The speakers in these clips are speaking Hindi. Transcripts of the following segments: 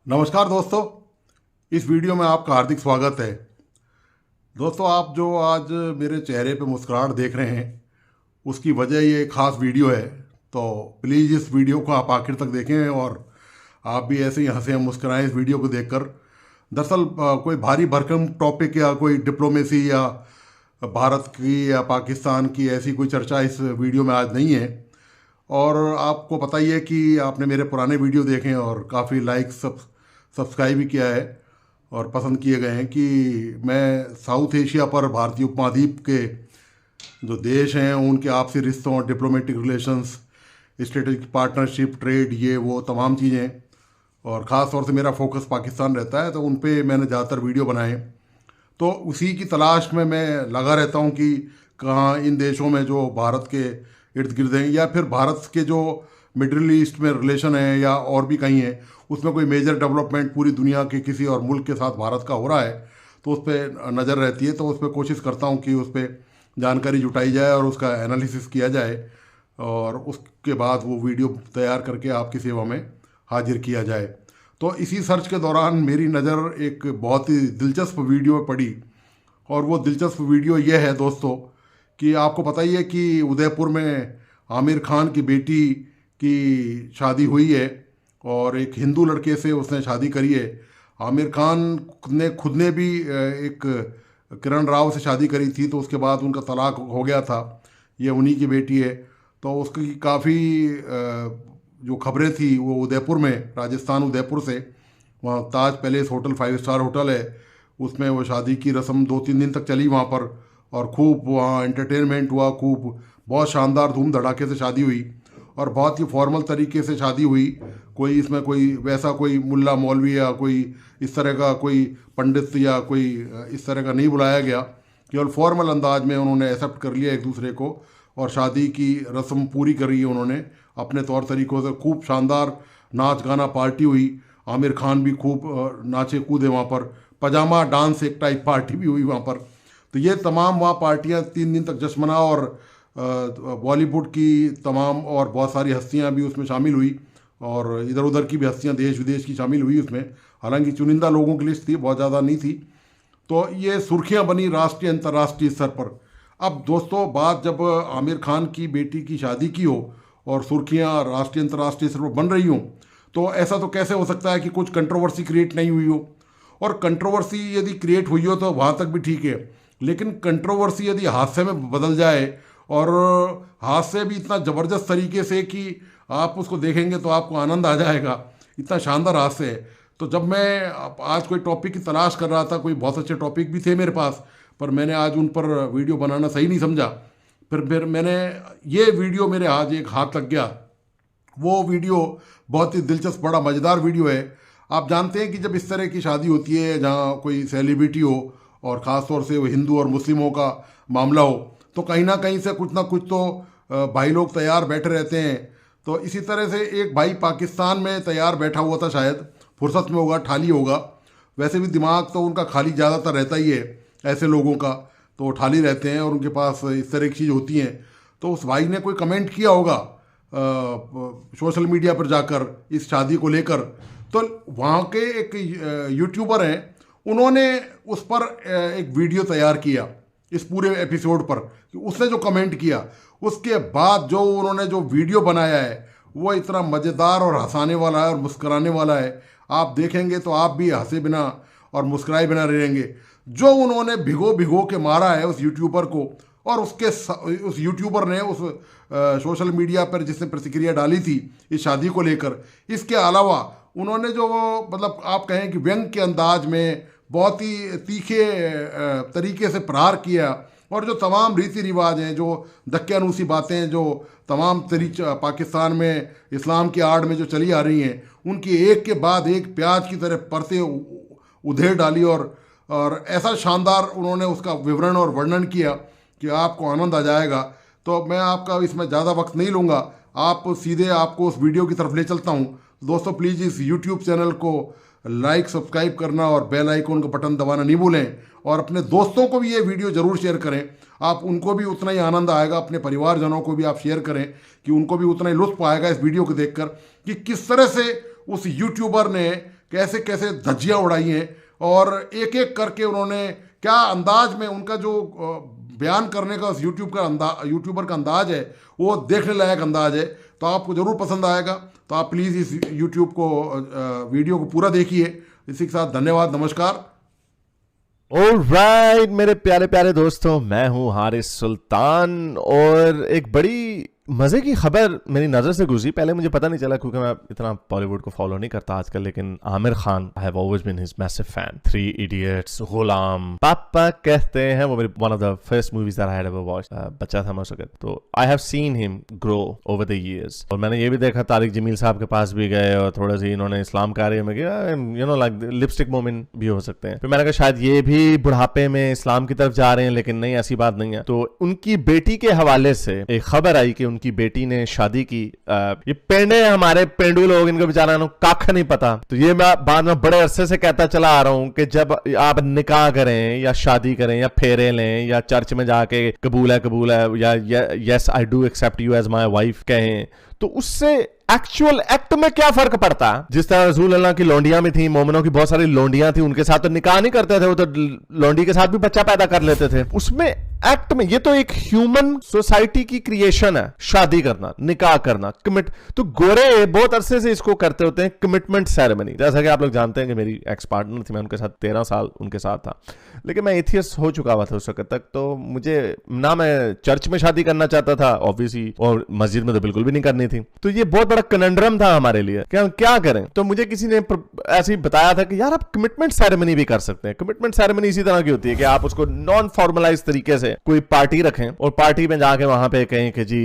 नमस्कार दोस्तों, इस वीडियो में आपका हार्दिक स्वागत है। दोस्तों, आप जो आज मेरे चेहरे पे मुस्कुराहट देख रहे हैं उसकी वजह ये खास वीडियो है। तो प्लीज़ इस वीडियो को आप आखिर तक देखें और आप भी ऐसे ही हंसें मुस्कुराएं इस वीडियो को देखकर। दरअसल कोई भारी भरकम टॉपिक या कोई डिप्लोमेसी या भारत की या पाकिस्तान की ऐसी कोई चर्चा इस वीडियो में आज नहीं है। और आपको पता ही है कि आपने मेरे पुराने वीडियो देखे हैं और काफ़ी लाइक सब्सक्राइब भी किया है और पसंद किए गए हैं कि मैं साउथ एशिया पर भारतीय उपमहाद्वीप के जो देश हैं उनके आपसी रिश्तों, diplomatic relations, strategic partnership, trade, ये वो तमाम चीज़ें, और ख़ास तौर से मेरा फोकस पाकिस्तान रहता है तो उन पे मैंने ज़्यादातर वीडियो बनाए। तो उसी की तलाश में मैं लगा रहता हूँ कि कहाँ इन देशों में जो भारत के इर्द गिर्द हैं या फिर भारत के जो मिडिल ईस्ट में रिलेशन है या और भी कहीं है, उसमें कोई मेजर डेवलपमेंट पूरी दुनिया के किसी और मुल्क के साथ भारत का हो रहा है तो उस पर नज़र रहती है। तो उस पर कोशिश करता हूँ कि उस पर जानकारी जुटाई जाए और उसका एनालिसिस किया जाए और उसके बाद वो वीडियो तैयार करके आपकी सेवा में हाजिर किया जाए। तो इसी सर्च के दौरान मेरी नज़र एक बहुत ही दिलचस्प वीडियो में पड़ी और वो दिलचस्प वीडियो ये है दोस्तों कि आपको पता ही है कि उदयपुर में आमिर खान की बेटी की शादी हुई है और एक हिंदू लड़के से उसने शादी करी है। आमिर खान ने खुद ने भी एक किरण राव से शादी करी थी तो उसके बाद उनका तलाक हो गया था। ये उन्हीं की बेटी है। तो उसकी काफ़ी जो खबरें थी वो उदयपुर में, राजस्थान उदयपुर से, वहाँ ताज पैलेस होटल 5 स्टार होटल है, उसमें वो शादी की रस्म 2-3 दिन तक चली वहाँ पर और खूब वहाँ एंटरटेनमेंट हुआ, खूब बहुत शानदार धूम धड़ाके से शादी हुई और बहुत ही फॉर्मल तरीके से शादी हुई। कोई इसमें कोई वैसा कोई मुल्ला मौलवी या कोई इस तरह का कोई पंडित या कोई इस तरह का नहीं बुलाया गया। केवल फॉर्मल अंदाज में उन्होंने एक्सेप्ट कर लिया एक दूसरे को और शादी की रस्म पूरी करी है उन्होंने अपने तौर तरीक़ों से। खूब शानदार नाच गाना पार्टी हुई, आमिर खान भी खूब नाचे कूदे वहाँ पर, पजामा डांस एक टाइप पार्टी भी हुई वहाँ पर। तो ये तमाम वहाँ पार्टियाँ 3 दिन तक जश्न मना और बॉलीवुड की तमाम और बहुत सारी हस्तियाँ भी उसमें शामिल हुई और इधर उधर की भी हस्तियाँ देश विदेश की शामिल हुई उसमें। हालांकि चुनिंदा लोगों की लिस्ट थी, बहुत ज़्यादा नहीं थी। तो ये सुर्खियाँ बनी राष्ट्रीय अंतर्राष्ट्रीय स्तर पर। अब दोस्तों, बात जब आमिर खान की बेटी की शादी की हो और सुर्खियाँ राष्ट्रीय अंतर्राष्ट्रीय स्तर पर बन रही हों तो ऐसा तो कैसे हो सकता है कि कुछ कंट्रोवर्सी क्रिएट नहीं हुई हो। और कंट्रोवर्सी यदि क्रिएट हुई हो तो वहाँ तक भी ठीक है, लेकिन कंट्रोवर्सी यदि हादसे में बदल जाए और हादसे भी इतना ज़बरदस्त तरीके से कि आप उसको देखेंगे तो आपको आनंद आ जाएगा, इतना शानदार हादसे है। तो जब मैं आज कोई टॉपिक की तलाश कर रहा था, कोई बहुत अच्छे टॉपिक भी थे मेरे पास, पर मैंने आज उन पर वीडियो बनाना सही नहीं समझा। फिर मैंने ये वीडियो मेरे आज एक हाथ लग गया। वो वीडियो बहुत ही दिलचस्प, बड़ा मज़ेदार वीडियो है। आप जानते हैं कि जब इस तरह की शादी होती है जहाँ कोई सेलिब्रिटी हो और ख़ास तौर से वो हिंदू और मुस्लिमों का मामला हो तो कहीं ना कहीं से कुछ ना कुछ तो भाई लोग तैयार बैठे रहते हैं। तो इसी तरह से एक भाई पाकिस्तान में तैयार बैठा हुआ था, शायद फुर्सत में होगा, ठाली होगा। वैसे भी दिमाग तो उनका खाली ज़्यादातर रहता ही है ऐसे लोगों का, तो वो ठाली रहते हैं और उनके पास इस तरह की चीज़ होती हैं। तो उस भाई ने कोई कमेंट किया होगा सोशल मीडिया पर जाकर इस शादी को लेकर। तो वहाँ के एक यूट्यूबर हैं, उन्होंने उस पर एक वीडियो तैयार किया इस पूरे एपिसोड पर कि उसने जो कमेंट किया उसके बाद जो उन्होंने जो वीडियो बनाया है वो इतना मज़ेदार और हंसाने वाला है और मुस्कराने वाला है। आप देखेंगे तो आप भी हंसे बिना और मुस्कुराए बिना रहेंगे। जो उन्होंने भिगो भिगो के मारा है उस यूट्यूबर को, और उस यूट्यूबर ने उस सोशल मीडिया पर जिसने प्रतिक्रिया डाली थी इस शादी को लेकर, इसके अलावा उन्होंने जो मतलब आप कहें कि व्यंग के अंदाज में बहुत ही तीखे तरीके से प्रहार किया और जो तमाम रीति रिवाज हैं, जो दक्यानूसी बातें जो तमाम तरीके पाकिस्तान में इस्लाम की आड़ में जो चली आ रही हैं, उनकी एक के बाद एक प्याज की तरह परतें उधेड़ डाली और ऐसा शानदार उन्होंने उसका विवरण और वर्णन किया कि आपको आनंद आ जाएगा। तो मैं आपका इसमें ज़्यादा वक्त नहीं लूँगा, आप सीधे आपको उस वीडियो की तरफ ले चलता हूँ। दोस्तों, प्लीज़ इस यूट्यूब चैनल को लाइक, सब्सक्राइब करना और बेल आइकन का बटन दबाना नहीं भूलें और अपने दोस्तों को भी ये वीडियो ज़रूर शेयर करें। आप उनको भी उतना ही आनंद आएगा, अपने परिवारजनों को भी आप शेयर करें कि उनको भी उतना ही लुत्फ आएगा इस वीडियो को देखकर कि किस तरह से उस यूट्यूबर ने कैसे कैसे धज्जियाँ उड़ाई हैं, और एक एक करके उन्होंने क्या अंदाज में, उनका जो बयान करने का यूट्यूबर का अंदाज है वो देखने लायक अंदाज है। तो आपको ज़रूर पसंद आएगा। तो आप प्लीज़ इस यूट्यूब को वीडियो को पूरा देखिए। इसी के साथ धन्यवाद, नमस्कार। ऑलराइट मेरे प्यारे प्यारे दोस्तों, मैं हूं हारिस सुल्तान और एक बड़ी मजे की खबर मेरी नजर से गुजरी। पहले मुझे पता नहीं चला क्योंकि मैं इतना बॉलीवुड को फॉलो नहीं करता आजकल, लेकिन Aamir Khan, I have always been his massive fan. 3 Idiots, Ghulam, पापा कहते हैं, वो मेरी one of the first movies that I had ever watched. बच्चा था मैं उस वक्त, तो I have seen him grow over the years. और मैंने ये भी देखा तारिक जमील साहब के पास भी गए और थोड़ा सी इन्होंने इस्लाम कार्य में किया, you know like lipstick moment भी हो सकते हैं। फिर मैंने कहा शायद ये भी बुढ़ापे में इस्लाम की तरफ जा रहे हैं, लेकिन नहीं, ऐसी बात नहीं है। तो उनकी बेटी के हवाले से एक खबर आई कि उनकी बेटी ने शादी की। ये पेंडे हमारे पेंडू लोग, इनको बेचारा काख नहीं पता। तो ये मैं बाद में बड़े अरसे से कहता चला आ रहा हूं कि जब आप निकाह करें या शादी करें या फेरे लें या चर्च में जाके कबूल है या yes I do accept you as my wife कहें, तो उससे एक्चुअल एक्ट में क्या फर्क पड़ता है। जिस तरह रसूल अल्लाह की लौंडियां भी थी, मोमिनों की बहुत सारी लौंडियां थी, उनके साथ तो निकाह नहीं करते थे, वो तो लौंडी के साथ भी बच्चा पैदा कर लेते थे। उसमें एक्ट में ये तो एक ह्यूमन सोसाइटी की क्रिएशन है, शादी करना, निकाह करना, कमिट। तो गोरे बहुत अरसे से इसको करते होते हैं, कमिटमेंट सेरेमनी। जैसा कि आप लोग जानते हैं कि मेरी एक्स पार्टनर थी, मैं उनके साथ 13 साल उनके साथ था, लेकिन मैं एथियस्ट हो चुका हुआ था उस वक्त तक। तो मुझे ना मैं चर्च में शादी करना चाहता था ऑब्वियसली, और मस्जिद में तो बिल्कुल भी नहीं करनी थी। तो ये बहुत बड़ा कनंड्रम था हमारे लिए कि हम क्या करें। तो मुझे किसी ने ऐसे ही बताया था कि यार आप कमिटमेंट सेरेमनी भी कर सकते हैं। कमिटमेंट सेरेमनी इसी तरह की होती है कि आप उसको नॉन फॉर्मलाइज तरीके से कोई पार्टी रखें और पार्टी में जाके वहां पे कहें कि जी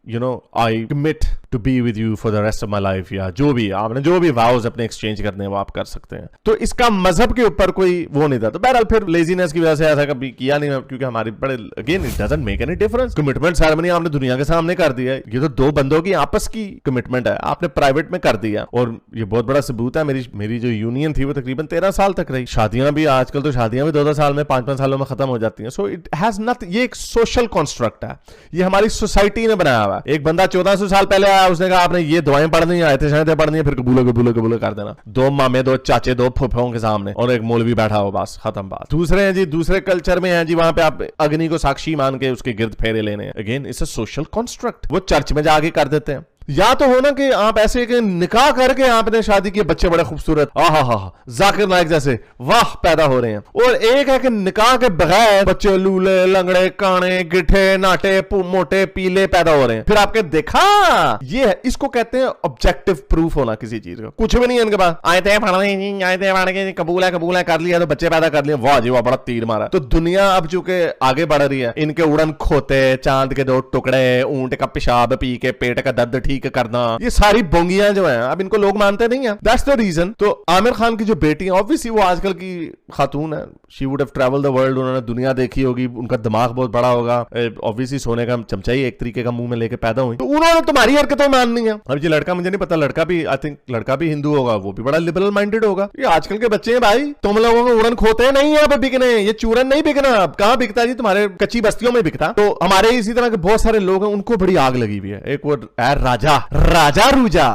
you know I commit to be with you for the rest of my life, या जो भी आपने जो भी वाउज अपने एक्सचेंज करने हैं वो आप कर सकते हैं। तो इसका मजहब के ऊपर कोई वो नहीं था। तो बहरहाल फिर लेजीनेस की वजह से ऐसा कभी किया नहीं, क्योंकि हमारी बड़े again it doesn't make any difference. Commitment ceremony आपने दुनिया के सामने कर दिया है, ये तो दो बंदों की आपस की कमिटमेंट है, आपने प्राइवेट में कर दिया। और ये बहुत बड़ा सबूत है, मेरी जो यूनियन थी वो तकरीबन 13 साल तक रही। शादियां भी आजकल तो शादियां भी 2-2 साल में 5-5 सालों में खत्म हो जाती हैं। सो इट हैज नॉट, ये एक सोशल कॉन्स्ट्रक्ट है, ये हमारी सोसाइटी ने बनाया हुआ है। एक बंदा 1400 साल पहले आया, उसने कहा आपने ये दुआएं पढ़नी है, आयतें शयतें पढ़नी है, फिर कबूल कर देना। 2 मामे, 2 चाचे, 2 फूफों के सामने, और एक मौलवी बैठा हो, बस खत्म बात। दूसरे हैं जी, दूसरे कल्चर में हैं जी, वहां पे आप अग्नि को साक्षी मान के उसके गिर्द फेरे लेने। Again it's a social construct, वो चर्च में जाके कर देते हैं। या तो हो ना कि आप ऐसे कि निकाह करके आपने शादी किए, बच्चे बड़े खूबसूरत, जाकिर नाइक जैसे वाह पैदा हो रहे हैं। और एक है कि निकाह के बगैर बच्चे लूले, लंगड़े, काने, गिठे, नाटे, मोटे, पीले पैदा हो रहे हैं। फिर आपके देखा, ये है, इसको कहते हैं ऑब्जेक्टिव प्रूफ होना किसी चीज का। कुछ भी नहीं है इनके पास, आयते पढ़ के कबूल है कर लिया, तो बच्चे पैदा कर लिए, वाह जी वाह बड़ा तीर मारा। तो दुनिया अब चूंकि आगे बढ़ रही है, इनके उड़न खोते, चांद के 2 टुकड़े, ऊंट का पेशाब पी के पेट का दर्द ठीक करना, ये सारी बोंगियां जो हैं अब इनको लोग मानते नहीं है। That's the reason. तो आमिर खान की जो बेटी है, ऑब्वियसली वो आजकल की खातून है, she would have travelled the world, उन्होंने दुनिया देखी होगी, उनका दिमाग बहुत बड़ा होगा, ऑब्वियसली सोने का चमचा ही एक तरीके का मुंह में लेके पैदा हुई, तो उन्होंने तुम्हारी हरकतें माननी है। अब ये लड़का मुझे नहीं पता, लड़का भी आई थिंक लड़का भी हिंदू होगा, वो भी बड़ा लिबरल माइंडेड होगा। ये आजकल के बच्चे हैं भाई, तुम लोगों को उड़न खोते नहीं है अब बिकने, ये चूरन नहीं बिकना, अब कहां बिकता जी, तुम्हारे कच्ची बस्तियों में बिकता। तो हमारे इसी तरह के बहुत सारे लोग हैं, उनको बड़ी आग लगी हुई है। एक वो राजा रूजा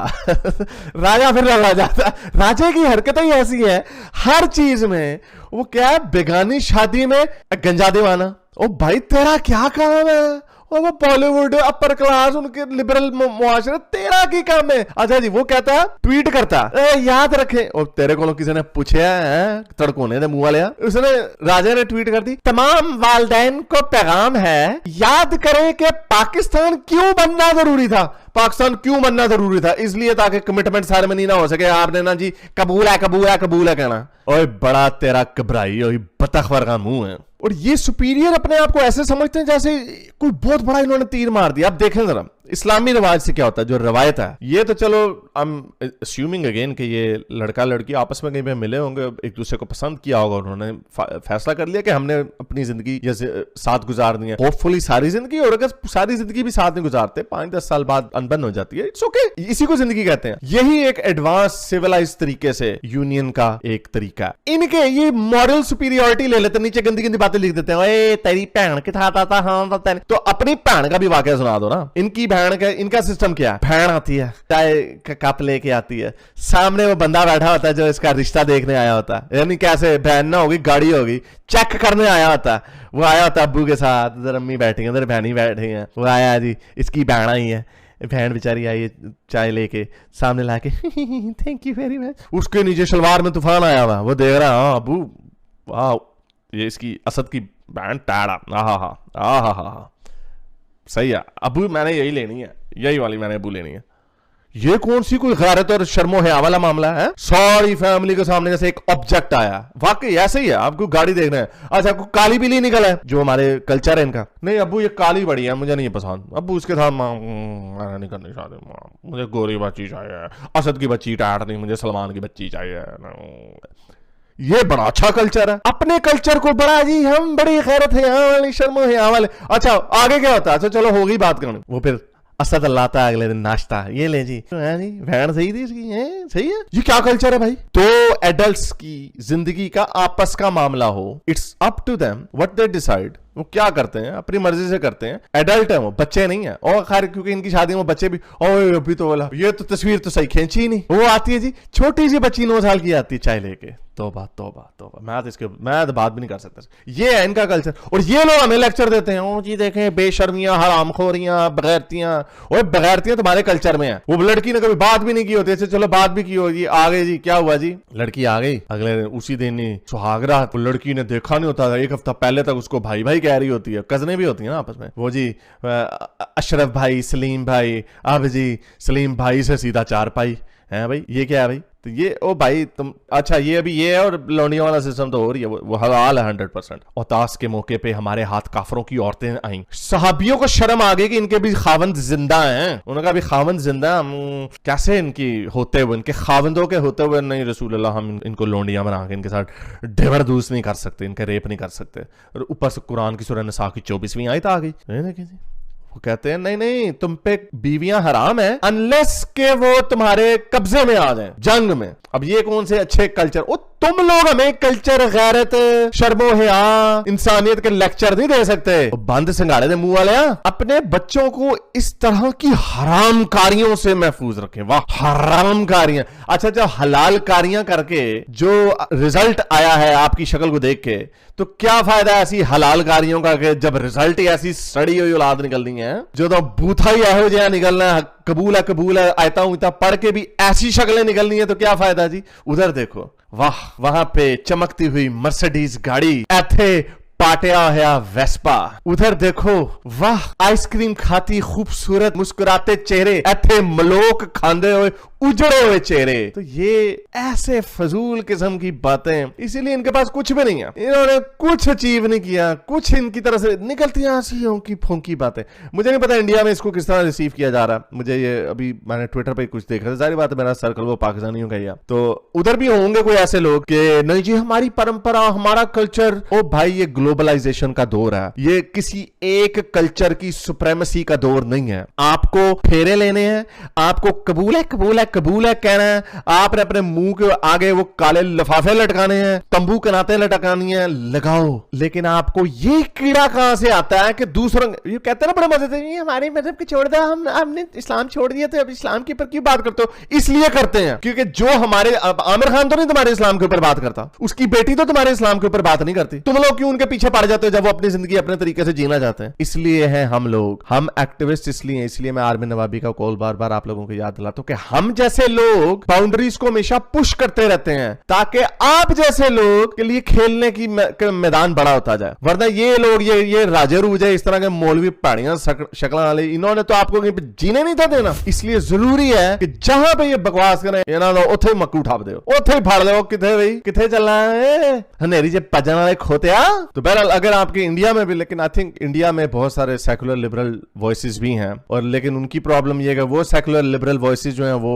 राजा, फिर राजा था, राजा की हरकतें ही ऐसी है हर चीज में। वो क्या है, बेगानी शादी में गंजा दीवाना। ओ भाई तेरा क्या काम है, और वो बॉलीवुड अपर क्लास, उनके लिबरल मुआशरे, तेरा की काम है। अच्छा जी, वो कहता है, ट्वीट करता याद रखे, और तेरे को किसी ने पूछा है तड़कोने दे मुंह वाले, उसने राजा ने ट्वीट कर दी, तमाम वालदैन को पैगाम है, याद करें कि पाकिस्तान क्यों बनना जरूरी था। पाकिस्तान क्यों बनना जरूरी था? इसलिए ताकि कमिटमेंट सेरेमनी ना हो सके, आपने ना जी कबूल है कहना। ओए बड़ा तेरा घबराई और बतखवर का मुंह है। और ये सुपीरियर अपने आप को ऐसे समझते हैं जैसे कोई बहुत बड़ा इन्होंने तीर मार दिया। आप देखें जरा इस्लामी रिवाज से क्या होता है, जो रवायत है, ये तो चलो आई एम अस्यूमिंग अगेन कि ये लड़का लड़की आपस में कहीं पे मिले होंगे, एक दूसरे को पसंद किया होगा, उन्होंने फैसला कर लिया कि हमने अपनी जिंदगी साथ गुजारनी है, होपफुली सारी जिंदगी। और अगर सारी जिंदगी भी साथ नहीं गुजारते, 5-10 साल बाद अनबन हो जाती है, इट्स ओके, इसी को जिंदगी कहते हैं। यही एक एडवांस सिविलाइज तरीके से यूनियन का एक तरीका है। इनके ये मॉरल सुपीरियोरिटी ले लेते, नीचे गंदी गंदी बातें लिख देते हैं, तेरी भैन के साथ आता, हाँ तो अपनी भैन का भी वाकया सुना दो ना। इनकी बहन बहन का इनका सिस्टम क्या है, बहन आती है, चाय का कप लेके आती है, सामने वो बंदा बैठा होता है जो इसका रिश्ता देखने आया होता है, यानी कैसे बहन ना होगी, गाड़ी होगी, चेक करने आया होता है, वो आया होता है अब्बू के साथ, इधर अम्मी बैठी है, उधर बहनी बैठी है, वो आया जी, इसकी बहन आई है, बहन बेचारी आई है चाय लेके, सामने लाके थैंक यू वेरी मच, उसके नीचे शलवार में तूफान आया हुआ, वो देख रहा है, हाँ अब्बू वाह ये इसकी असद की बहन टैड़ा, हा सही है अबू, मैंने यही लेनी है, यही वाली मैंने अबू लेनी है। ये कौन सी कोई गैरत और शर्मो हया वाला मामला है, सारी फैमिली के सामने जैसे एक ऑब्जेक्ट आया, वाकई ऐसे ही है। आपको गाड़ी देखना है, अच्छा आपको काली बिल्ली निकला है जो हमारे कल्चर है इनका, नहीं अबू ये काली बड़ी है, मुझे नहीं पसंद, अबू उसके साथ नहीं करनी शादी, मुझे गोरी बच्ची चाहिए, असद की बच्ची टाट नहीं, मुझे सलमान की बच्ची चाहिए। ये बड़ा अच्छा कल्चर है, अपने कल्चर को बड़ा जी हम बड़ी गैरत है यहाँ वाली, शर्मो है यहाँ वाले। अच्छा आगे क्या होता है, अच्छा चलो होगी बात करनी, वो फिर असद लाता है अगले दिन नाश्ता, ये ले जी बहन सही थी इसकी, है सही है। ये क्या कल्चर है भाई। तो एडल्ट्स की जिंदगी का आपस का मामला हो, it's up to them what they decide, वो क्या करते हैं अपनी मर्जी से करते हैं, एडल्ट है वो, बच्चे नहीं है। और खैर क्योंकि इनकी शादी में बच्चे भी, ओए अभी तो बोला ये तो तस्वीर तो सही खींची ही नहीं, वो आती है जी छोटी सी बच्ची 9 साल की आती है चाय लेके, तौबा तौबा तौबा, मैं तो बात भी नहीं कर सकता। ये है इनका कल्चर, और ये लोग हमें लेक्चर देते हैं, ओ जी देखें बेशर्मियां, हरामखोरियां, बगैरतियां। और बगैरतियां तुम्हारे कल्चर में है, वो लड़की ने कभी बात भी नहीं की होती, चलो बात भी की होगी, आ गई जी, क्या हुआ जी, लड़की आ गई, अगले दिन उसी दिन ही सुहागरात, लड़की ने देखा नहीं होता था, एक हफ्ता पहले तक उसको भाई भाई कह रही होती है, कजने भी होती है ना आपस में, वो जी अशरफ भाई, सलीम भाई, अब जी सलीम भाई से सीधा 4 पाई है भाई, ये क्या है भाई। तो ये ओ भाई तुम, अच्छा ये अभी ये है, और लौंडियों वाला सिस्टम तो हो रही है, वो हलाल है 100%। औतास के मौके पे हमारे हाथ काफरों की औरतें आई, सहाबियों को शर्म आ गई कि इनके भी खावंद जिंदा हैं, उनका भी खावंद जिंदा, कैसे इनकी होते हुए, इनके खावंदों के होते हुए, नहीं रसूल अल्लाह हम इनको लौंडियां बना के इनके साथ ढेवरदूस नहीं कर सकते, इनके रेप नहीं कर सकते। और ऊपर से कुरान की सूरह निसा की 24वीं आयत आ गई, वो कहते हैं नहीं नहीं तुम पे बीवियां हराम है अनलेस के वो तुम्हारे कब्जे में आ जाए जंग में। अब ये कौन से अच्छे कल्चर, ओ तुम लोग हमें कल्चर, गैरत, शर्मो हया, इंसानियत के लेक्चर नहीं दे सकते। बंद सिंगाड़े दे मुंह वाले, अपने बच्चों को इस तरह की हराम कारियों से महफूज रखें। वाह हराम कारियां, अच्छा जब हलाल कारियां करके जो रिजल्ट आया है आपकी शक्ल को देख के, तो क्या फायदा ऐसी हलाल कारियों का कि जब रिजल्ट ही ऐसी सड़ी हुई औलाद निकलनी है, जो तो बूथा ही एहो जहा निकलना है, कबूल है आयता उयता पढ़ के भी ऐसी शक्लें निकलनी है, तो क्या फायदा जी। उधर देखो वाह, वहां पे चमकती हुई मर्सिडीज गाड़ी, ऐथे पाटिया है वेस्पा, उधर देखो वाह आइसक्रीम खाती खूबसूरत मुस्कुराते चेहरे, ऐथे मलोक खांदे हुए उजड़े हुए चेहरे। तो ये ऐसे फजूल किस्म की बातें, इसीलिए इनके पास कुछ भी नहीं है, इन्होंने कुछ अचीव नहीं किया, कुछ इनकी तरह से निकलती हंसियों की फोंकी बातें। मुझे नहीं पता इंडिया में इसको किस तरह रिसीव किया जा रहा, मुझे ये अभी मैंने ट्विटर पे कुछ देखा था, सारी बात है मेरा सर्कल वो पाकिस्तानियों का ही है, तो उधर भी होंगे कोई ऐसे लोग कि नहीं जी हमारी परंपरा, हमारा कल्चर। ओ भाई ये ग्लोबलाइजेशन का दौर है, ये किसी एक कल्चर की सुप्रेमेसी का दौर नहीं है। आपको फेरे लेने हैं, आपको कबूल है कहना है, आपने अपने मुंह के आगे वो काले लिफाफे लटकाने हैं, तंबू कनाते लटकानी है, लगाओ। लेकिन आपको ये कीड़ा कहां से आता है कि दूसरों, ये कहते हैं ना बड़े मजे से, ये हमारे मजहब के छोड़ दो, हमने इस्लाम छोड़ दिया, तो अब इस्लाम के ऊपर क्यों बात करते हो। इसलिए करते हैं क्योंकि जो हमारे, आमिर खान तो नहीं तुम्हारे इस्लाम के ऊपर बात करता, उसकी बेटी तो तुम्हारे इस्लाम के ऊपर बात नहीं करती, तुम लोग क्यों उनके पीछे पड़ जाते हो जब वो अपनी जिंदगी अपने तरीके से जीना चाहते हैं। इसलिए हैं हम लोग, हम एक्टिविस्ट इसलिए मैं आर्मी नवाबी का कॉल बार बार आप लोगों को याद दिलाता हूं कि हम जैसे लोग बाउंड्रीज को हमेशा पुश करते रहते हैं ताकि आप जैसे लोग के लिए खेलने की मैदान बड़ा होता जाए। वरना ये लोग ये राजे रूजे इस तरह के मौलवी पहाड़ियां शक्ल वाले, इन्होंने तो आपको कहीं पे जीने नहीं था देना। इसलिए जरूरी है कि जहां पे ये बकवास करें ये ना उथे मक्कू उठा दे, उथे फाड़ दे, किथे भाई किथे चलना है हनेरी जे पजन वाले खोतिया। तो बहरहाल अगर आपके इंडिया में भी, लेकिन आई थिंक इंडिया में बहुत सारे सेकुलर लिबरल वॉइसेस भी हैं, और लेकिन उनकी प्रॉब्लम ये है वो सेकुलर लिबरल वॉइसेस जो हैं वो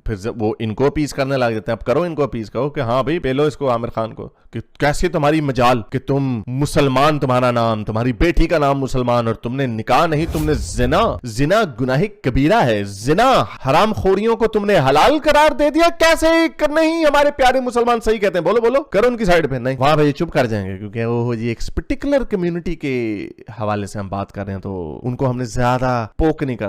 फिर वो इनको अपीज करने लग जाते हैं। अब करो इनको अपीज, कहो कि हाँ भाई पेलो इसको आमिर खान को, कि कैसे तुम्हारी मजाल कि तुम मुसलमान, तुम्हारा नाम, तुम्हारी बेटी का नाम मुसलमान, और तुमने निकाह नहीं, तुमने जिना गुनाह कबीरा है, जिना हराम खोरियों को तुमने हलाल करार दे दिया। कैसे नहीं, हमारे प्यारे मुसलमान सही कहते हैं, बोलो बोलो करो उनकी साइड पे। नहीं, वहां भाई चुप कर जाएंगे क्योंकि वो जी एक पर्टिकुलर कम्युनिटी के हवाले से हम बात कर रहे हैं, तो उनको हमने ज्यादा पोक नहीं करना।